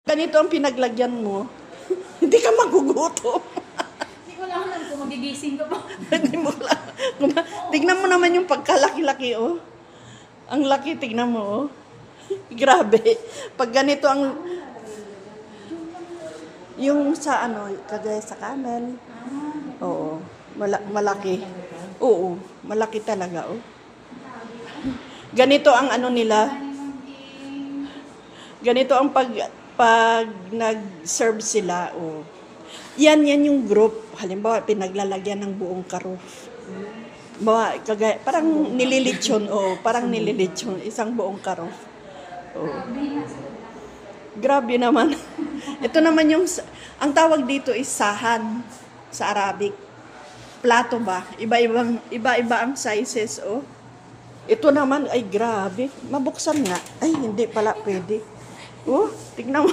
Ganito ang pinaglagyan mo. Hindi ka magugutom. Hindi ko lang alam kung magigising ko ba. Hindi mo lang. Tignan mo naman yung pagkalaki-laki, oh. Ang laki, tignan mo, oh. Grabe. Pag ganito ang... Yung sa ano, kagaya sa camel. Oo. Malaki. Oo. Malaki talaga, oh. Ganito ang ano nila. Ganito ang pag nag-serve sila, oh. Yan yung group. Halimbawa, pinaglalagyan ng buong karuf. Kagaya, parang nililitsyon, oh. Parang nililitsyon. Isang buong karuf. Oh. Grabe naman. Ito naman yung, ang tawag dito is sahan sa Arabic. Plato ba? Iba-iba ang sizes, oh. Ito naman, ay grabe. Mabuksan nga. Ay, hindi pala pwede. Oh, tignan mo.